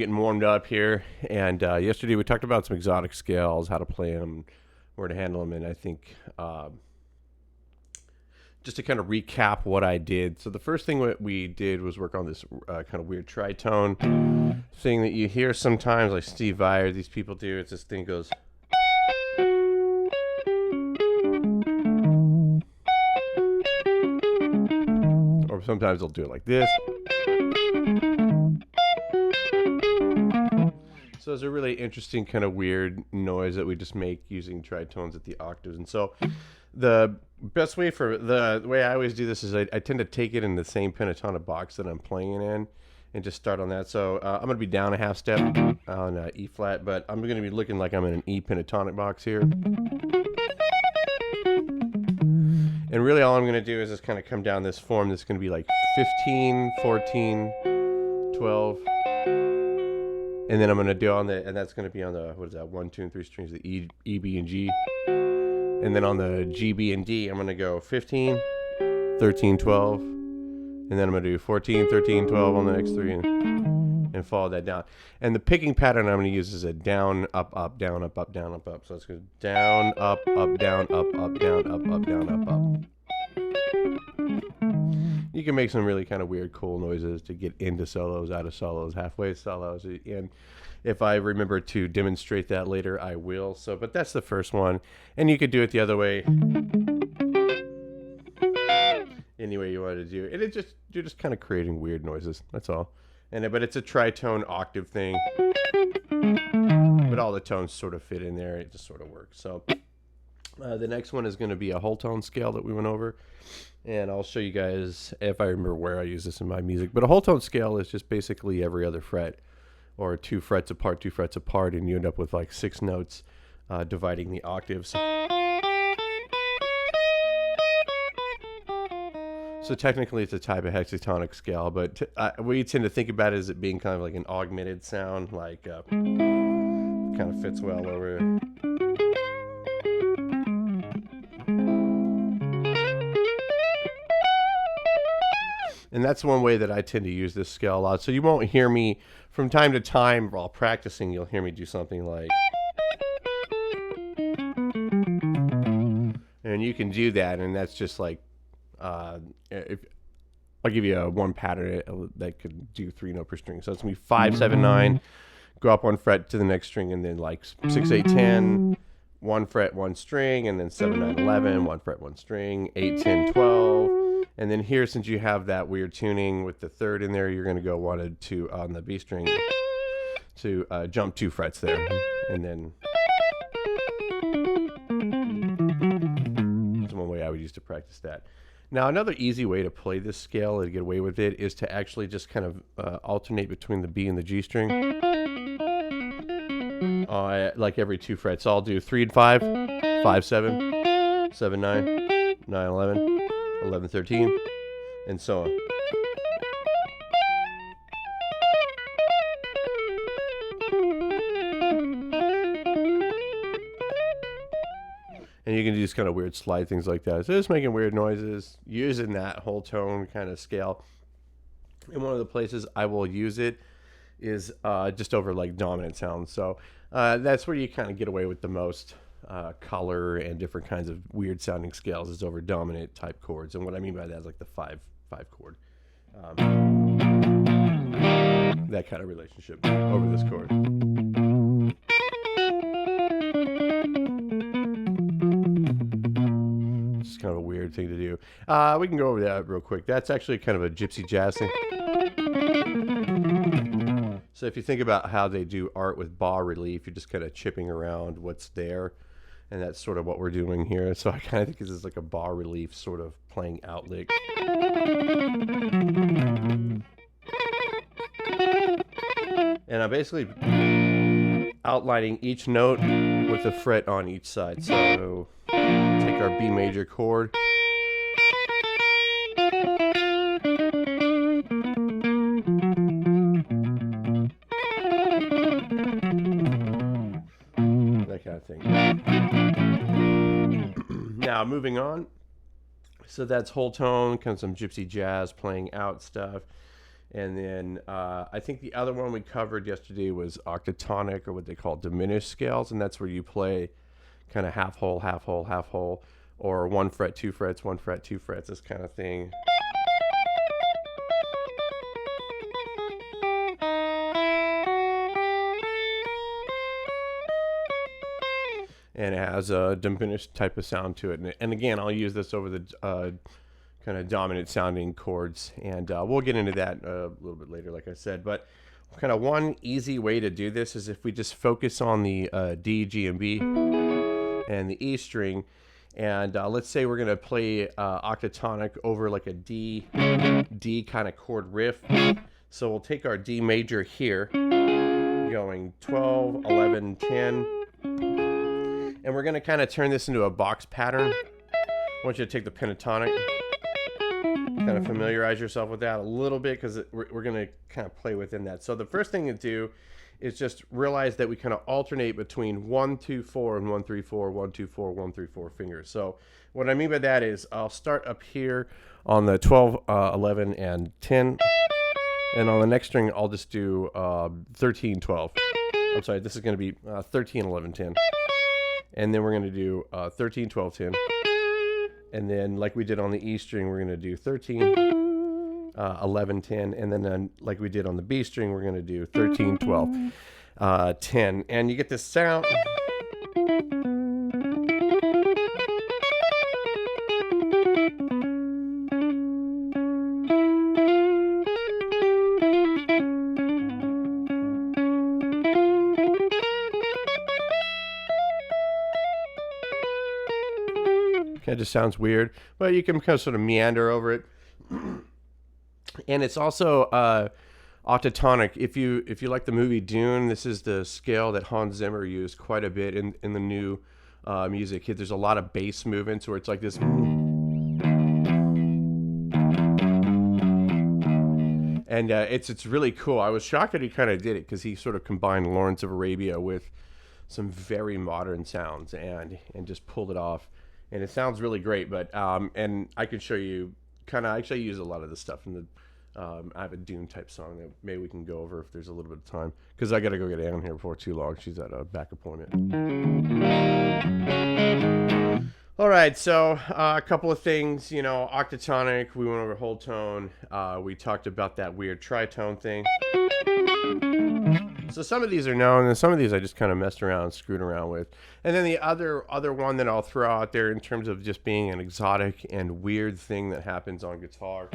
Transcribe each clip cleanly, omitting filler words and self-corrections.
Getting warmed up here, and yesterday we talked about some exotic scales, how to play them, where to handle them, and I think just to kind of recap what I did. So the first thing what we did was work on this kind of weird tritone thing that you hear sometimes, like Steve Vai, these people do. It's this thing goes. Or sometimes they'll do it like this. So it's a really interesting kind of weird noise that we just make using tritones at the octaves. And so the best way the way I always do this is I tend to take it in the same pentatonic box that I'm playing in and just start on that. So I'm going to be down a half step on E flat, but I'm going to be looking like I'm in an E pentatonic box here. And really all I'm going to do is just kind of come down this form that's going to be like 15, 14, 12. And then I'm going to do and that's going to be on the, 1, 2, and 3 strings, the E, B, and G. And then on the G, B, and D, I'm going to go 15, 13, 12. And then I'm going to do 14, 13, 12 on the next three and follow that down. And the picking pattern I'm going to use is a down, up, up, down, up, up, down, up, up. So it's going to down, up, down, up, down, up, down, up. You can make some really kind of weird, cool noises to get into solos, out of solos, halfway solos. And if I remember to demonstrate that later, I will. So, but that's the first one. And you could do it the other way. Any way you want to do it. And you're just kind of creating weird noises. That's all. But it's a tritone octave thing. But all the tones sort of fit in there. It just sort of works. So the next one is going to be a whole tone scale that we went over. And I'll show you guys if I remember where I use this in my music. But a whole tone scale is just basically every other fret, or 2 frets apart, and you end up with like 6 notes dividing the octaves. So technically it's a type of hexatonic scale, but we tend to think about it as it being kind of like an augmented sound, like kind of fits well over. And that's one way that I tend to use this scale a lot. So you won't hear me, from time to time while practicing, you'll hear me do something like. And you can do that, and that's just like, if I'll give you one pattern that could do 3 note per string. So it's going to be 5, 7, 9, go up 1 fret to the next string, and then like 6, 8, 10, 1 fret, 1 string, and then 7, 9, 11, 1 fret, 1 string, 8, 10, 12. And then here, since you have that weird tuning with the third in there, you're going to go 1 and 2 on the B string to jump 2 frets there. And then that's one way I would use to practice that. Now, another easy way to play this scale and get away with it is to actually just kind of alternate between the B and the G string. Like every 2 frets. So I'll do 3 and 5, 5, 7, 7, 9, 9, 11. 11, 13, and so on. And you can do these kind of weird slide things like that. So just making weird noises, using that whole tone kind of scale. And one of the places I will use it is just over like dominant sounds. So that's where you kind of get away with the most color and different kinds of weird sounding scales is over dominant type chords. And what I mean by that is like the 5 chord. That kind of relationship over this chord. It's kind of a weird thing to do. We can go over that real quick. That's actually kind of a gypsy jazz thing. So if you think about how they do art with bas relief, you're just kind of chipping around what's there. And that's sort of what we're doing here. So I kind of think this is like a bas relief sort of playing out lick. And I'm basically outlining each note with a fret on each side. So take our B major chord. That kind of thing. Now moving on. So that's whole tone, kind of some gypsy jazz playing out stuff. And then I think the other one we covered yesterday was octatonic, or what they call diminished scales, and that's where you play kind of half whole, half whole, half whole, or 1 fret, 2 frets, 1 fret, 2 frets, this kind of thing. And it has a diminished type of sound to it. And again, I'll use this over the kind of dominant sounding chords, and we'll get into that a little bit later, like I said. But kind of one easy way to do this is if we just focus on the D, G, and B and the E string, and let's say we're going to play octatonic over like a D kind of chord riff. So we'll take our D major here, going 12, 11, 10, and we're going to kind of turn this into a box pattern. I want you to take the pentatonic, kind of familiarize yourself with that a little bit, because we're going to kind of play within that. So the first thing to do is just realize that we kind of alternate between 1, 2, 4 and 1, 3, 4, 1, 2, 4, 1, 3, 4 fingers. So what I mean by that is I'll start up here on the 12, 11, and 10. And on the next string, I'll just do 13, 12. I'm sorry, this is going to be 13, 11, 10. And then we're going to do 13, 12, 10. And then like we did on the E string, we're going to do 13, 11, 10. And then like we did on the B string, we're going to do 13, 12, 10. And you get this sound. It just sounds weird, but you can kind of sort of meander over it. And it's also octatonic. If you like the movie Dune, this is the scale that Hans Zimmer used quite a bit in the new music. There's a lot of bass movements where it's like this. And it's really cool. I was shocked that he kind of did it, because he sort of combined Lawrence of Arabia with some very modern sounds and just pulled it off. And it sounds really great, but and I could show you actually I use a lot of this stuff in the I have a Dune type song that maybe we can go over if there's a little bit of time, because I got to go get Anne here before too long. She's at a back appointment. All right, so a couple of things, octatonic, we went over whole tone. We talked about that weird tritone thing. So some of these are known, and some of these I just kind of messed around and screwed around with. And then the other one that I'll throw out there in terms of just being an exotic and weird thing that happens on guitar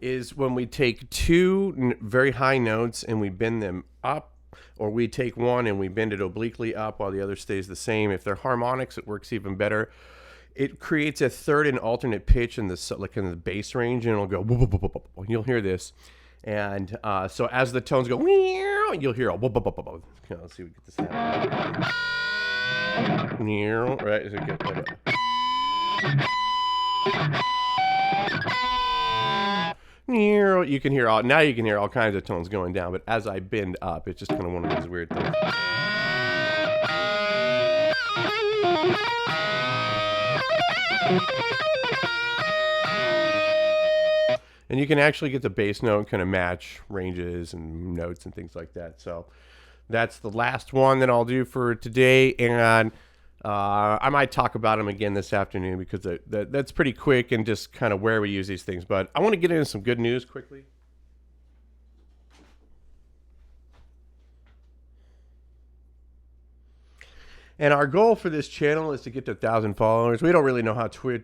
is when we take two very high notes and we bend them up, or we take one and we bend it obliquely up while the other stays the same. If they're harmonics, it works even better. It creates a third and alternate pitch in the bass range, and it'll go. You'll hear this, and so as the tones go, you'll hear a. Let's see if we get this happen. Right? You can hear now. You can hear all kinds of tones going down, but as I bend up, it's just kind of one of those weird things. And you can actually get the bass note and kind of match ranges and notes and things like that. So that's the last one that I'll do for today. And I might talk about them again this afternoon, because that's pretty quick and just kind of where we use these things. But I want to get into some good news quickly. And our goal for this channel is to get to 1,000 followers. We don't really know how Twitch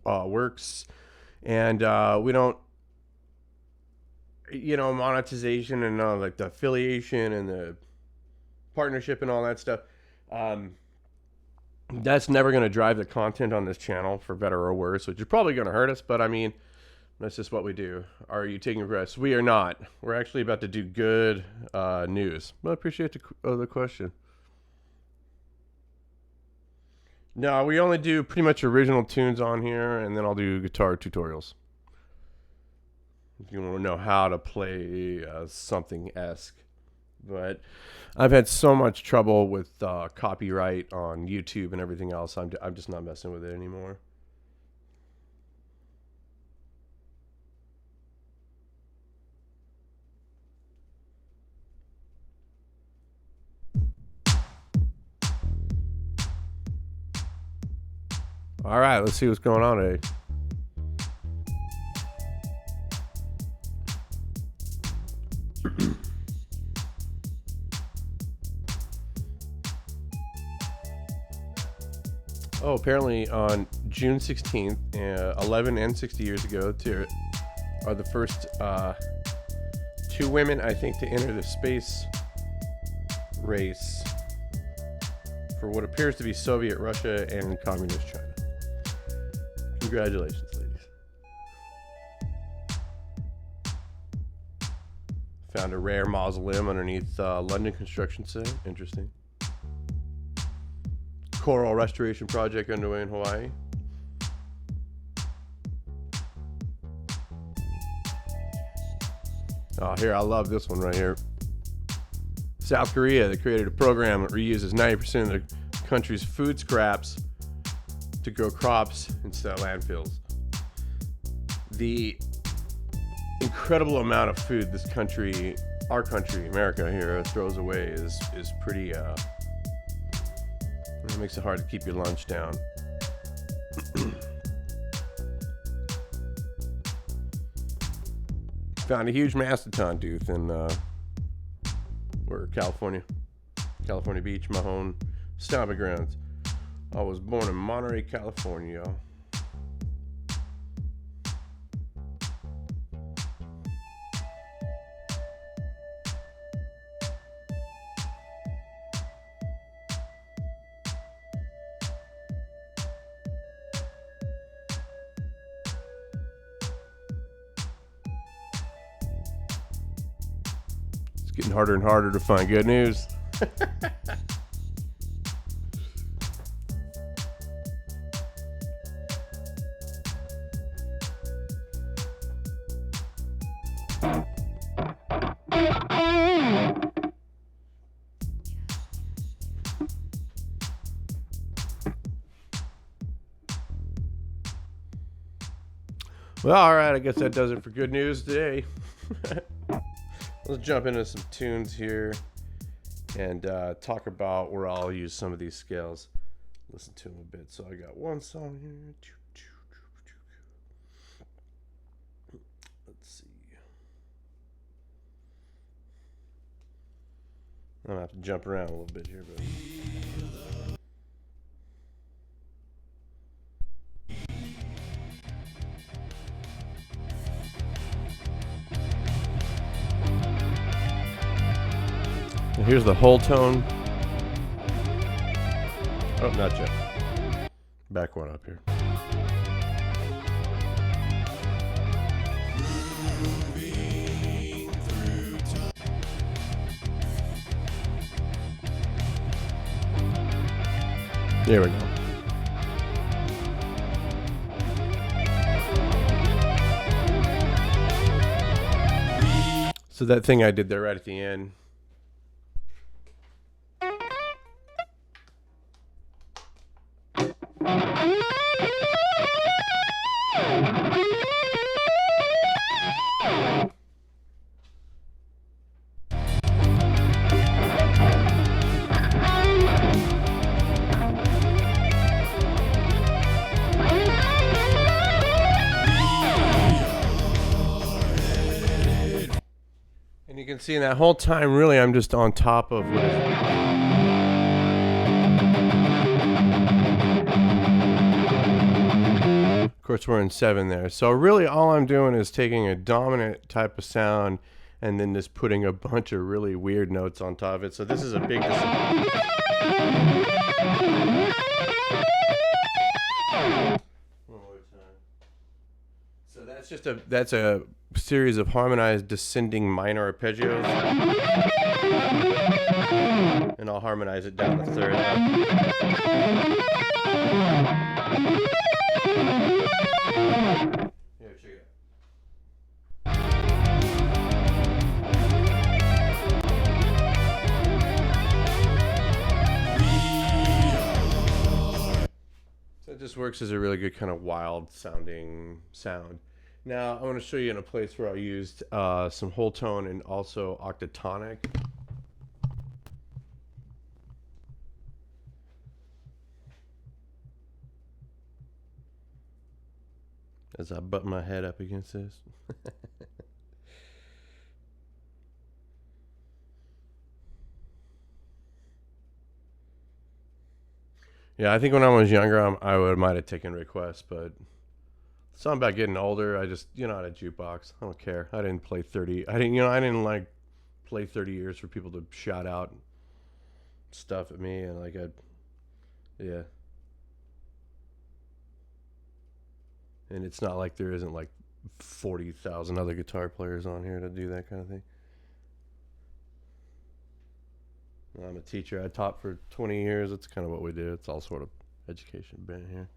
works. And we don't, monetization and like the affiliation and the partnership and all that stuff. That's never going to drive the content on this channel, for better or worse, which is probably going to hurt us. But I mean, that's just what we do. Are you taking risks? We are not. We're actually about to do good news. Well, I appreciate the question. No, we only do pretty much original tunes on here, and then I'll do guitar tutorials. If you want to know how to play something-esque. But I've had so much trouble with copyright on YouTube and everything else. I'm just not messing with it anymore. All right, let's see what's going on today. Oh, apparently on June 16th, 11 and 60 years ago, are the first 2 women, I think, to enter the space race for what appears to be Soviet Russia and Communist China. Congratulations, ladies. Found a rare mausoleum underneath London construction site. Interesting. Coral restoration project underway in Hawaii. Oh, here, I love this one right here. South Korea, they created a program that reuses 90% of the country's food scraps to grow crops instead of landfills. The incredible amount of food this country, our country, America here, throws away is pretty, it makes it hard to keep your lunch down. Found a huge mastodon tooth in California Beach, my home stomping grounds. I was born in Monterey, California. Getting harder and harder to find good news. Well, all right, I guess that does it for good news today. Let's jump into some tunes here and talk about where I'll use some of these scales. Listen to them a bit. So I got one song here. Let's see. I'm going to have to jump around a little bit here, but... Here's the whole tone. Oh, not yet. Back one up here. There we go. So that thing I did there right at the end. And you can see in that whole time, really, I'm just on top of what Of course, we're in 7 there. So really all I'm doing is taking a dominant type of sound and then just putting a bunch of really weird notes on top of it. So this is a big... So that's a series of harmonized descending minor arpeggios. And I'll harmonize it down to third. Yeah, check it out. So it just works as a really good kind of wild sounding sound. Now I want to show you in a place where I used some whole tone and also octatonic. as I butt my head up against this. Yeah, I think when I was younger, I might have taken requests, but something about getting older. I just, at a jukebox. I don't care. I didn't play 30. I didn't like play 30 years for people to shout out stuff at me, and yeah. And it's not like there isn't like 40,000 other guitar players on here to do that kind of thing. I'm a teacher. I taught for 20 years. That's kind of what we do. It's all sort of education bent here.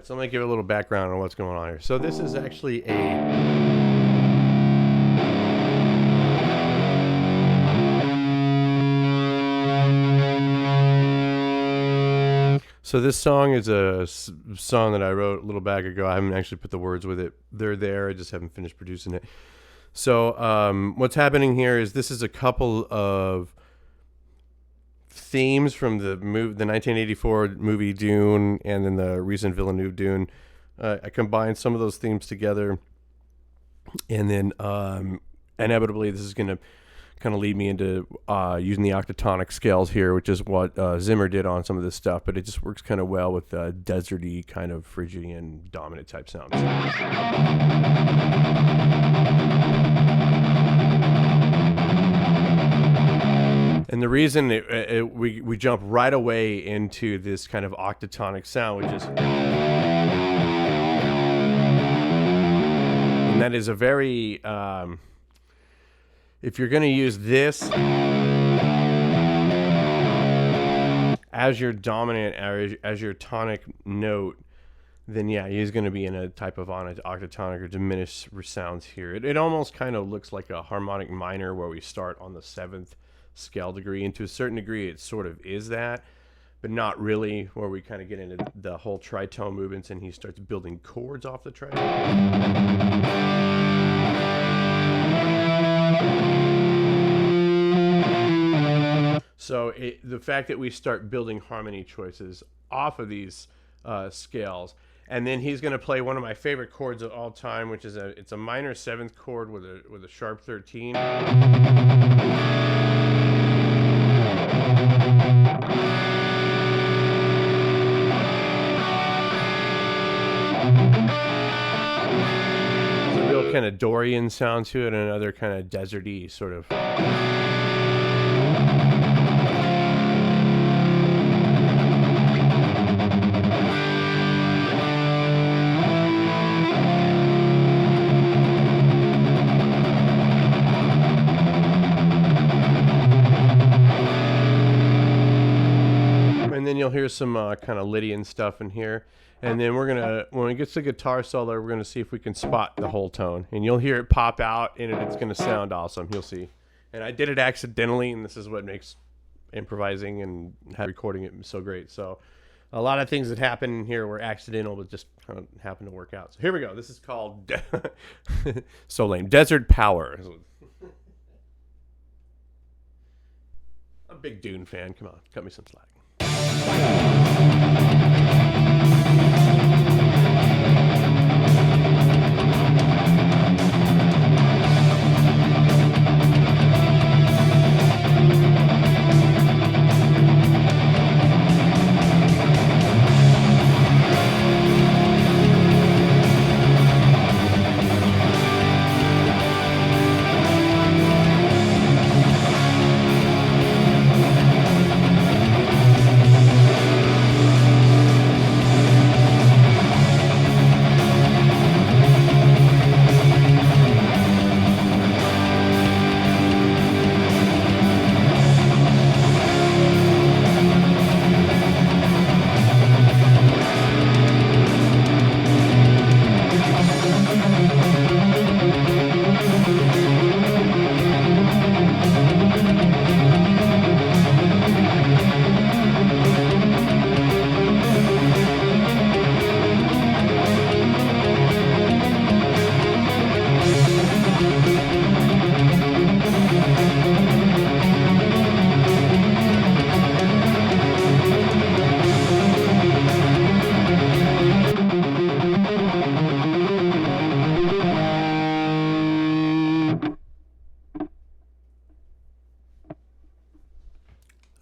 So I'm going to give a little background on what's going on here. So this is actually So this song is a song that I wrote a little back ago. I haven't actually put the words with it. They're there. I just haven't finished producing it. So what's happening here is this is a couple of themes from the 1984 movie Dune, and then the recent Villeneuve Dune. I combined some of those themes together, and then inevitably this is going to kind of lead me into using the octatonic scales here, which is what Zimmer did on some of this stuff, but it just works kind of well with deserty kind of Phrygian dominant type sounds. And the reason we jump right away into this kind of octatonic sound, which is, and that is a very, if you're going to use this as your dominant, as your tonic note, then yeah, he's going to be in a type of octatonic or diminished sounds here. It almost kind of looks like a harmonic minor where we start on the 7th scale degree, and to a certain degree it sort of is that, but not really, where we kind of get into the whole tritone movements and he starts building chords off the tritone. So the fact that we start building harmony choices off of these scales, and then he's going to play one of my favorite chords of all time, which is it's a minor 7th chord with a sharp 13. There's a real kind of Dorian sound to it, and another kind of deserty sort of. You'll hear some kind of Lydian stuff in here, and then we're gonna, when it gets to guitar solo, we're gonna see if we can spot the whole tone, and you'll hear it pop out, and it's gonna sound awesome. You'll see. And I did it accidentally, and this is what makes improvising and recording it so great. So a lot of things that happen here were accidental, but just kind of happened to work out. So here we go. This is called so lame, Desert Power. I'm a big Dune fan. Come on, cut me some slack.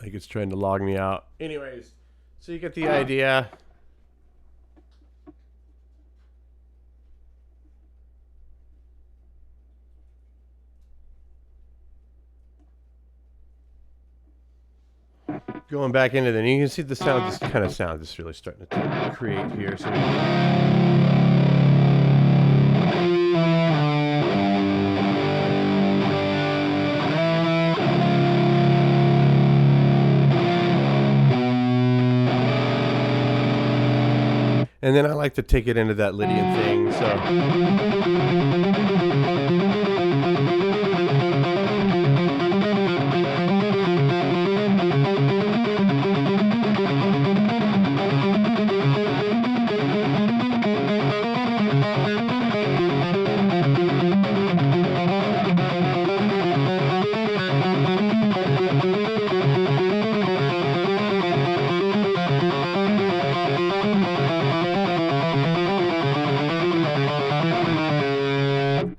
Like it's trying to log me out. Anyways, so you get the idea. Going back into the, you can see the sound, this kind of sound is really starting to create here. So and then I like to take it into that Lydian thing.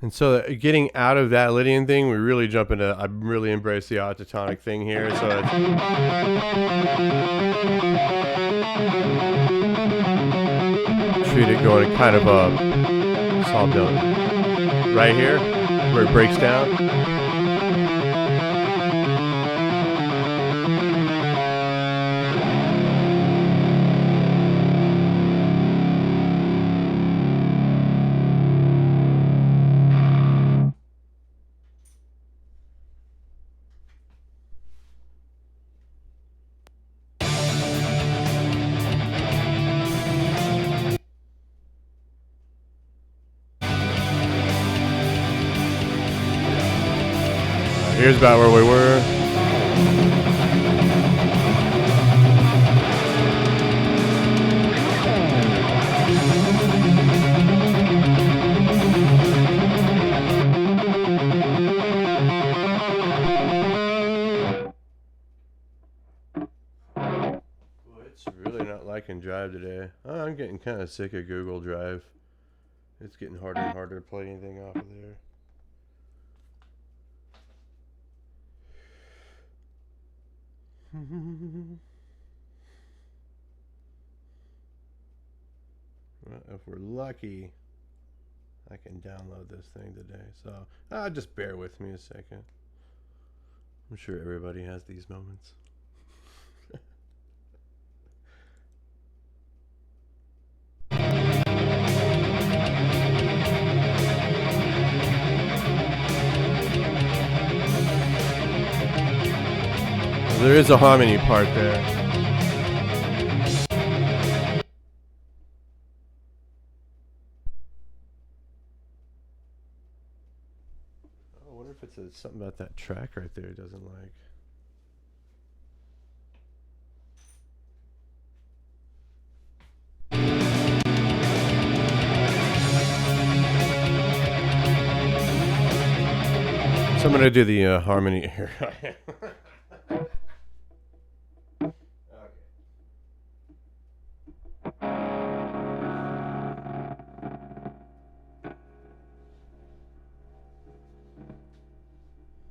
So getting out of that Lydian thing, we really jump into, I really embrace the autotonic thing here. So it's, treat it going kind of a soft note right here where it breaks down. Here's about where we were. Boy, it's really not liking Drive today. Oh, I'm getting kind of sick of Google Drive. It's getting harder and harder to play anything off of there. Well, if we're lucky, I can download this thing today. So just bear with me a second. I'm sure everybody has these moments. There is a harmony part there. I wonder if it's something about that track right there it doesn't like. So I'm going to do the harmony here.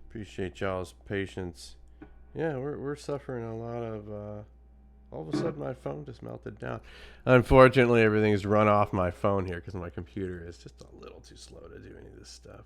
Appreciate y'all's patience. Yeah, we're suffering a lot of. All of a sudden, my phone just melted down. Unfortunately, everything's run off my phone here because my computer is just a little too slow to do any of this stuff.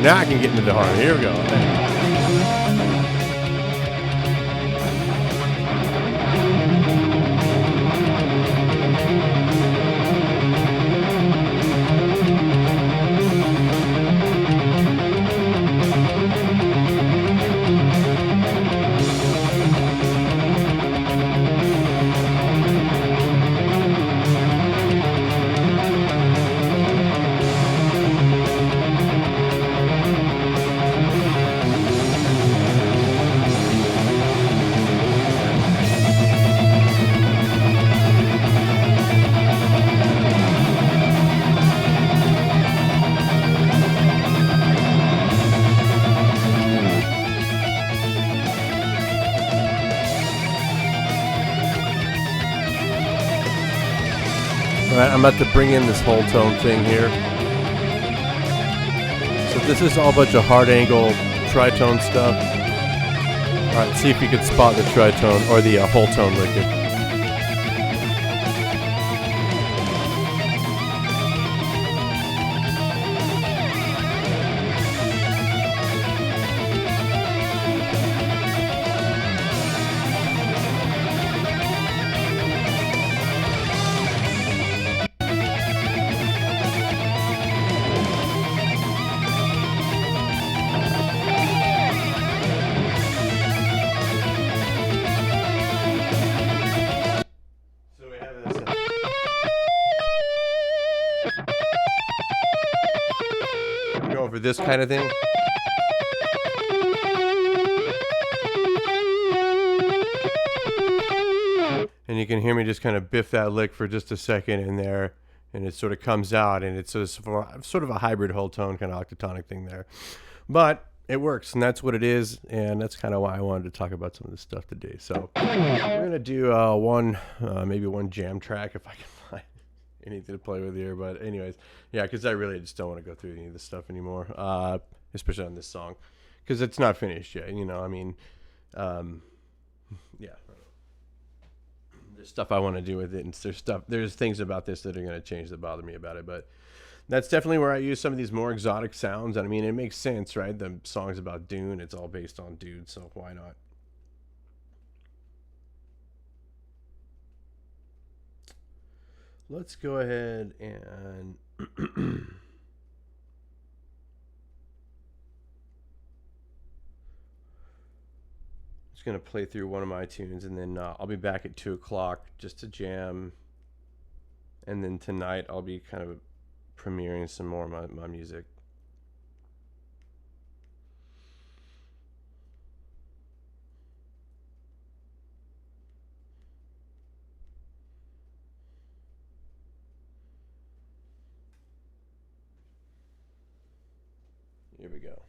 Now I can get into the harmony. Here we go. Alright, I'm about to bring in this whole tone thing here. So this is all a bunch of hard angle tritone stuff. Alright, see if you can spot the tritone or the whole tone liquid. Over this kind of thing. And you can hear me just kind of biff that lick for just a second in there, and it sort of comes out, and it's sort of a hybrid whole tone kind of octatonic thing there. But it works, and that's what it is, and that's kind of why I wanted to talk about some of this stuff today. So we're going to do maybe one jam track if I can find anything to play with here. But anyways, yeah, because I really just don't want to go through any of this stuff anymore, especially on this song, because it's not finished yet. You know, I mean, yeah, there's stuff I want to do with it, and there's things about this that are going to change that bother me about it. But that's definitely where I use some of these more exotic sounds. And I mean, it makes sense, right? The song's about Dune. It's all based on dudes, so why not? Let's go ahead and just going to play through one of my tunes, and then I'll be back at 2 o'clock just to jam. And then tonight I'll be kind of premiering some more of my music. Here we go.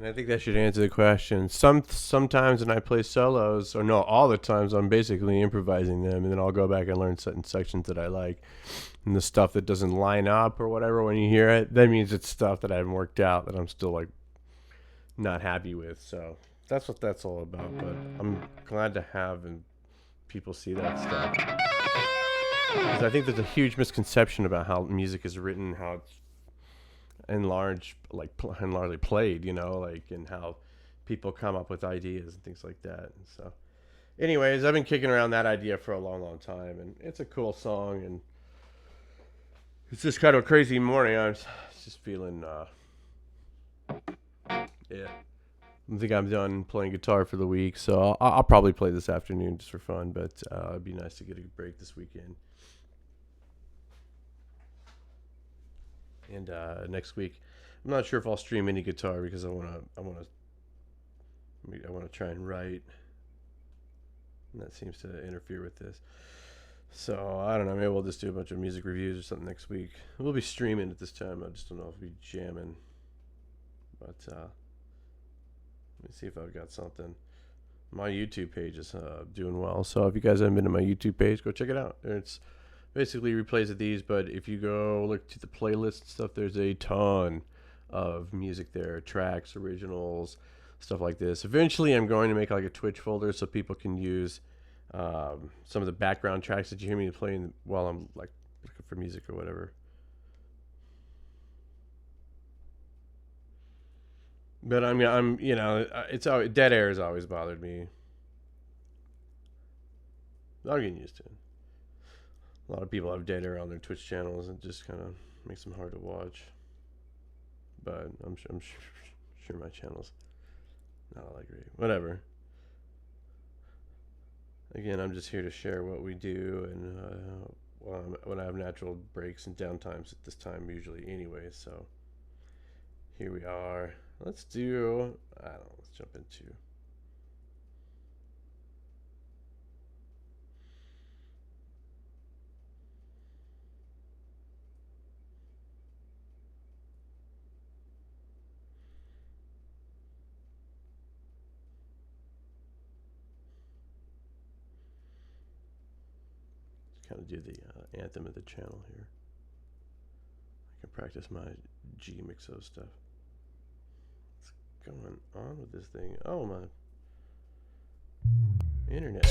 And I think that should answer the question. Sometimes when I play solos, or no, all the times I'm basically improvising them, and then I'll go back and learn certain sections that I like. And the stuff that doesn't line up or whatever, when you hear it, that means it's stuff that I haven't worked out that I'm still like not happy with. So that's what that's all about. But I'm glad to have and people see that stuff. Because I think there's a huge misconception about how music is written, how it's largely played, you know, like, and how people come up with ideas and things like that. And so, anyways, I've been kicking around that idea for a long, long time, and it's a cool song, and it's just kind of a crazy morning. I'm just feeling, yeah. I think I'm done playing guitar for the week, so I'll probably play this afternoon just for fun, but it'd be nice to get a break this weekend. And next week, I'm not sure if I'll stream any guitar because I want to try and write, and that seems to interfere with this. So I don't know. Maybe we'll just do a bunch of music reviews or something next week. We'll be streaming at this time. I just don't know if we'll be jamming, but let me see if I've got something. My YouTube page is doing well, so if you guys haven't been to my YouTube page, go check it out. It's basically replays of these, but if you go look to the playlist stuff, there's a ton of music there, tracks, originals, stuff like this. Eventually I'm going to make like a Twitch folder so people can use some of the background tracks that you hear me playing while I'm like looking for music or whatever. But I'm you know, it's always, dead air has always bothered me. I'm getting used to it. A lot of people have dead air on their Twitch channels, and it just kind of makes them hard to watch. But I'm sure my channel's not all that great. Whatever. Again, I'm just here to share what we do, and when I have natural breaks and downtimes at this time usually anyway. So here we are. Let's do, I don't know, let's jump into. Kind of do the anthem of the channel here. I can practice my G Mixo stuff. What's going on with this thing? Oh, my internet.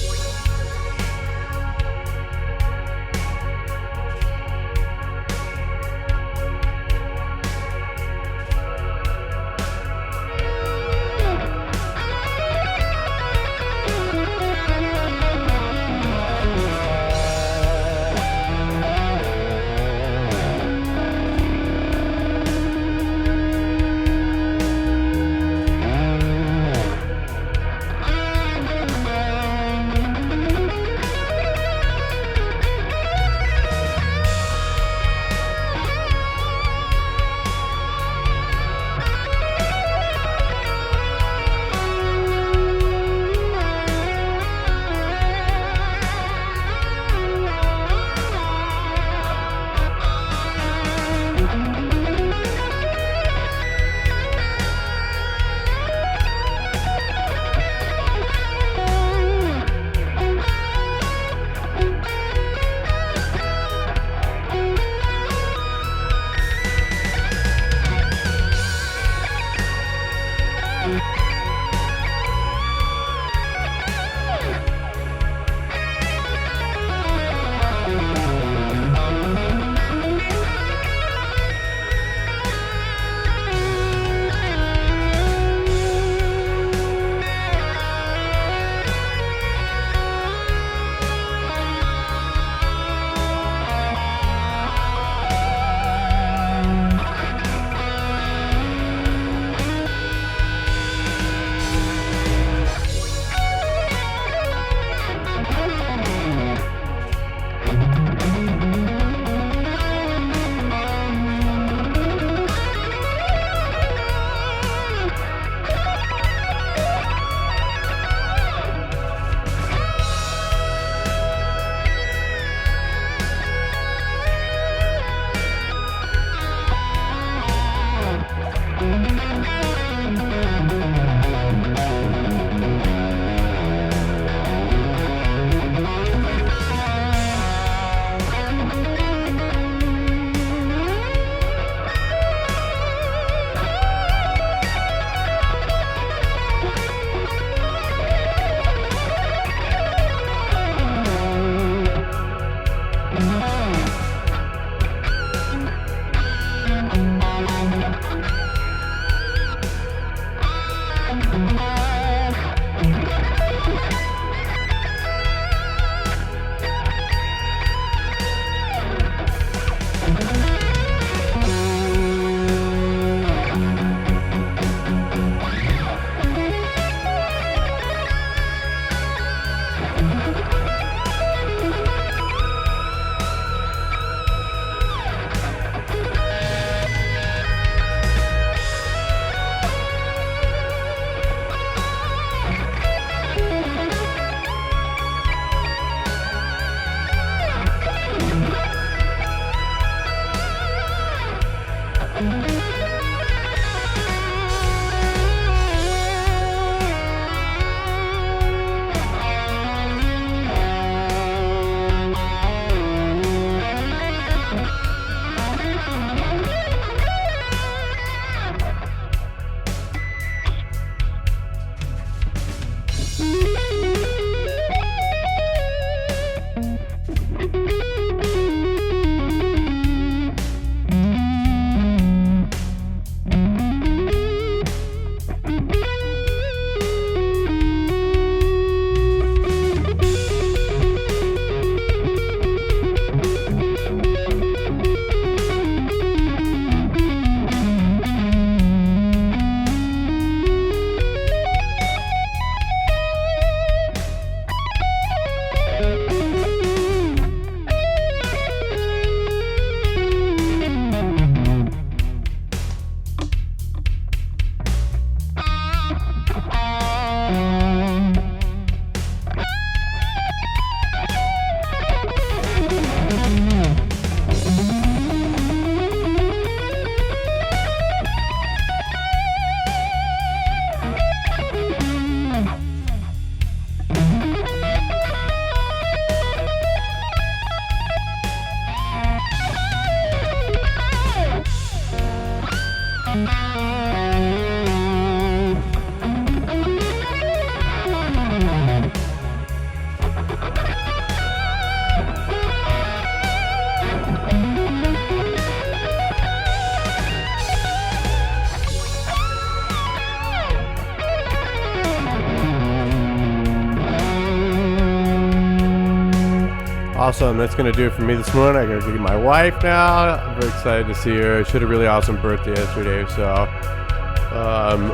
Awesome. That's going to do it for me this morning. I got to get my wife now. I'm very excited to see her. She had a really awesome birthday yesterday. So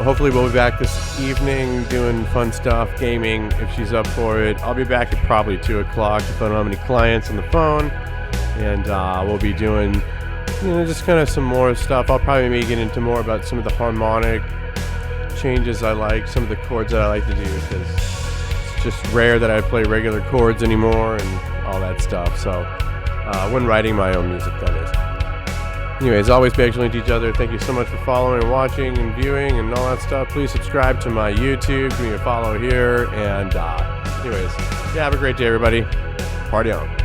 hopefully we'll be back this evening doing fun stuff, gaming, if she's up for it. I'll be back at probably 2 o'clock if I don't have any clients on the phone. And we'll be doing, just kind of some more stuff. I'll probably maybe get into more about some of the harmonic changes I like, some of the chords that I like to do, because it's just rare that I play regular chords anymore and all that stuff. So when writing my own music, that is. Anyways, always be excellent to each other. Thank you so much for following and watching and viewing and all that stuff. Please subscribe to my YouTube, give me a follow here, and anyways, have a great day, everybody. Party on.